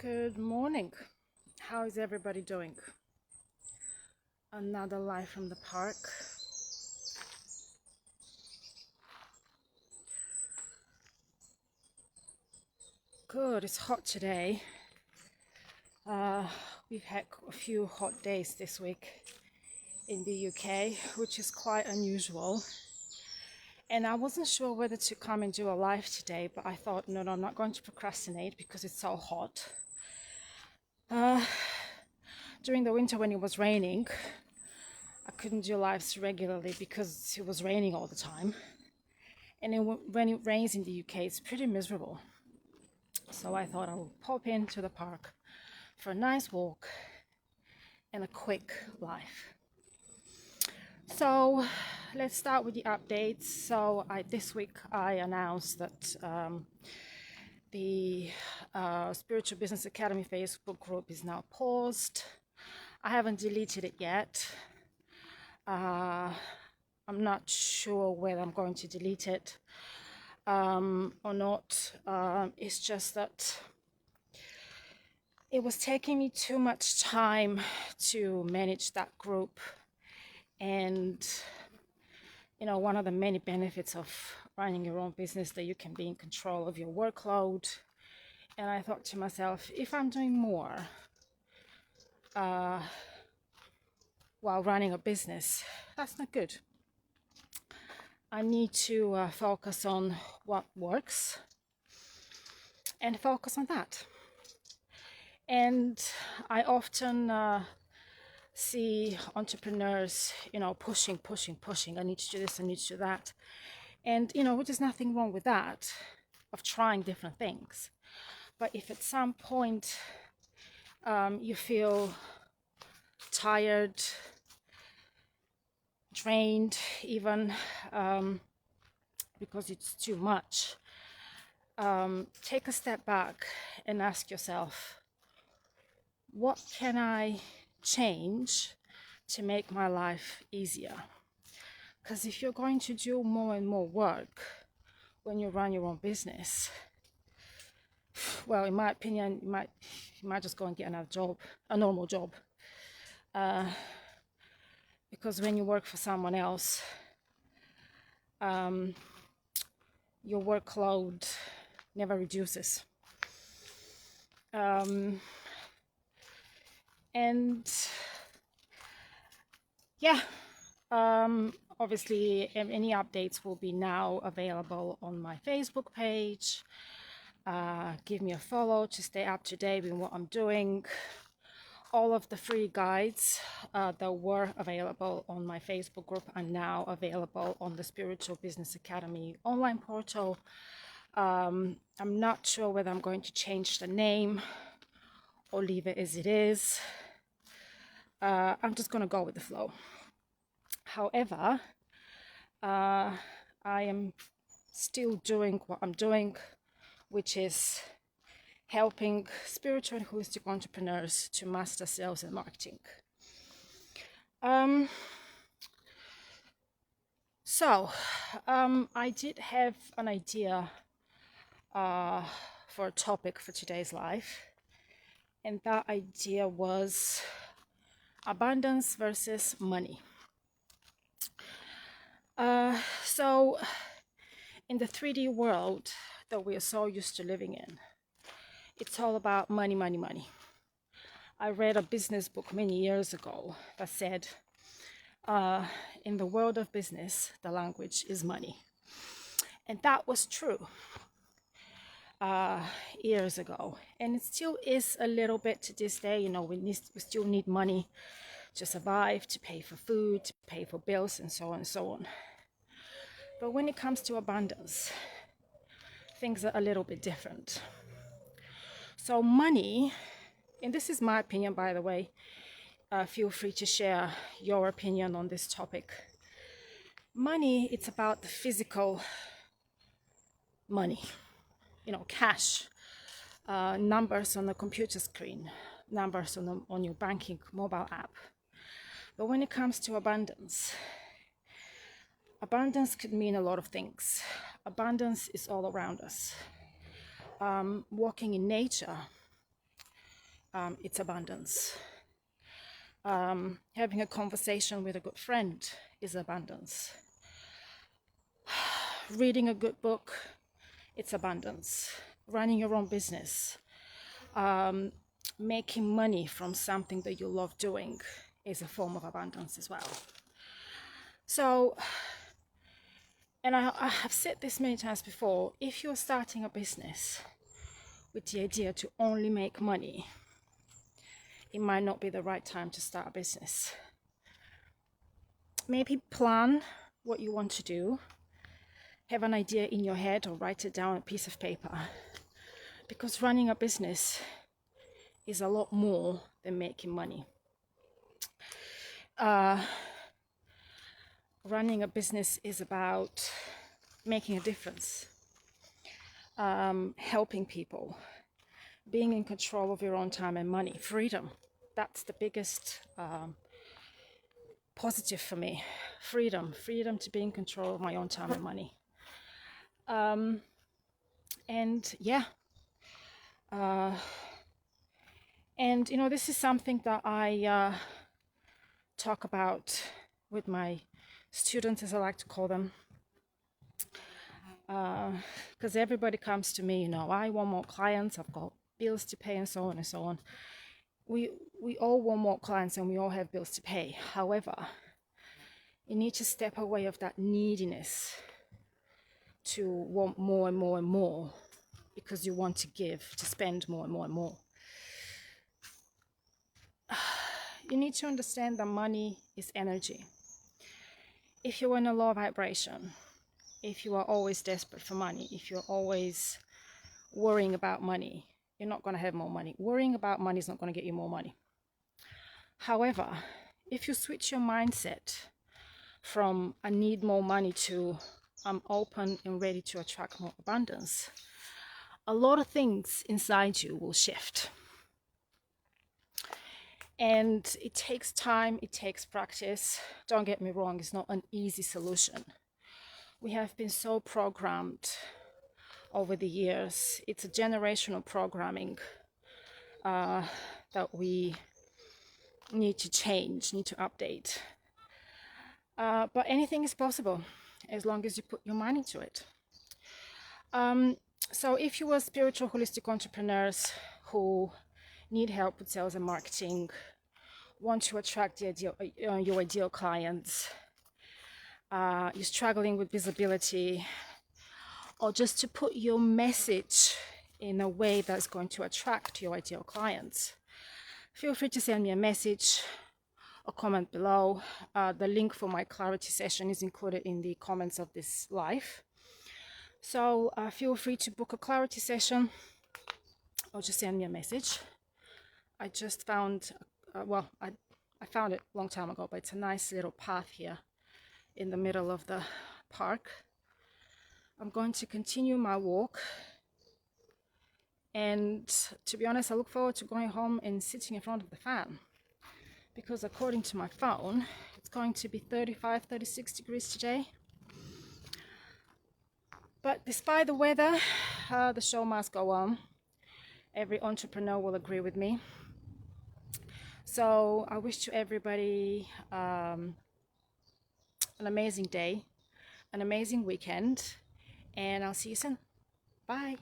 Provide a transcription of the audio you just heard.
Good morning. How is everybody doing? Another live from the park. Good, it's hot today. We've had a few hot days this week in the UK, which is quite unusual. And I wasn't sure whether to come and do a live today, but I thought, no, I'm not going to procrastinate because it's so hot. During the winter when it was raining, I couldn't do lives regularly because it was raining all the time. And when it rains in the UK, it's pretty miserable. So I thought I would pop into the park for a nice walk and a quick live. So let's start with the updates. So this week I announced that the Spiritual Business Academy Facebook group is now paused. I haven't deleted it yet. I'm not sure whether I'm going to delete it or not. It's just that it was taking me too much time to manage that group. And, one of the many benefits of running your own business that you can be in control of your workload. And I thought to myself, if I'm doing more while running a business, that's not good. I need to focus on what works and focus on that. And I often see entrepreneurs, pushing. I need to do this, I need to do that. And, there's nothing wrong with that, of trying different things. But if at some point you feel tired, drained even, because it's too much, take a step back and ask yourself, what can I change to make my life easier? Because if you're going to do more and more work when you run your own business, well, in my opinion, you might just go and get another job, a normal job. Because when you work for someone else, your workload never reduces. Obviously, any updates will be now available on my Facebook page. Give me a follow to stay up to date with what I'm doing. All of the free guides that were available on my Facebook group are now available on the Spiritual Business Academy online portal. I'm not sure whether I'm going to change the name or leave it as it is. I'm just going to go with the flow. However, I am still doing what I'm doing, which is helping spiritual and holistic entrepreneurs to master sales and marketing. I did have an idea for a topic for today's live, and that idea was abundance versus money. So in the 3D world that we are so used to living in, it's all about money. I read a business book many years ago that said, in the world of business, the language is money. And that was true years ago. And it still is a little bit to this day. We still need money to survive, to pay for food, to pay for bills, and so on and so on. But when it comes to abundance, things are a little bit different. So money, and this is my opinion, by the way, feel free to share your opinion on this topic. Money, it's about the physical money, cash, numbers on the computer screen, numbers on your banking mobile app. But when it comes to abundance could mean a lot of things. Abundance is all around us. Walking in nature it's abundance. Having a conversation with a good friend is abundance. Reading a good book, it's abundance. Running your own business, making money from something that you love doing is a form of abundance as well. So, and I have said this many times before, if you're starting a business with the idea to only make money, it might not be the right time to start a business. Maybe plan what you want to do, have an idea in your head or write it down on a piece of paper. Because running a business is a lot more than making money. Running a business is about making a difference, helping people, being in control of your own time and money, freedom. That's the biggest positive for me. Freedom to be in control of my own time and money. And yeah. And you know, this is something that I talk about with my students, as I like to call them, because everybody comes to me, you know, I want more clients, I've got bills to pay, and so on and so on. We all want more clients and we all have bills to pay. However, you need to step away of that neediness to want more and more and more, because you want to give, to spend more and more and more. You need to understand that money is energy. If you're in a low vibration, if you are always desperate for money, if you're always worrying about money, you're not going to have more money. Worrying about money is not going to get you more money. However, if you switch your mindset from I need more money to I'm open and ready to attract more abundance, a lot of things inside you will shift. And it takes time, it takes practice. Don't get me wrong, it's not an easy solution. We have been so programmed over the years. It's a generational programming that we need to change, need to update. But anything is possible as long as you put your mind into it. So if you are spiritual holistic entrepreneurs who need help with sales and marketing, want to attract your ideal clients, you're struggling with visibility, or just to put your message in a way that's going to attract your ideal clients, feel free to send me a message or comment below. The link for my clarity session is included in the comments of this live. So feel free to book a clarity session or just send me a message. I just found, I found it a long time ago, but it's a nice little path here in the middle of the park. I'm going to continue my walk, and to be honest, I look forward to going home and sitting in front of the fan, because according to my phone, it's going to be 35, 36 degrees today. But despite the weather, the show must go on. Every entrepreneur will agree with me. So I wish to everybody an amazing day, an amazing weekend, and I'll see you soon. Bye.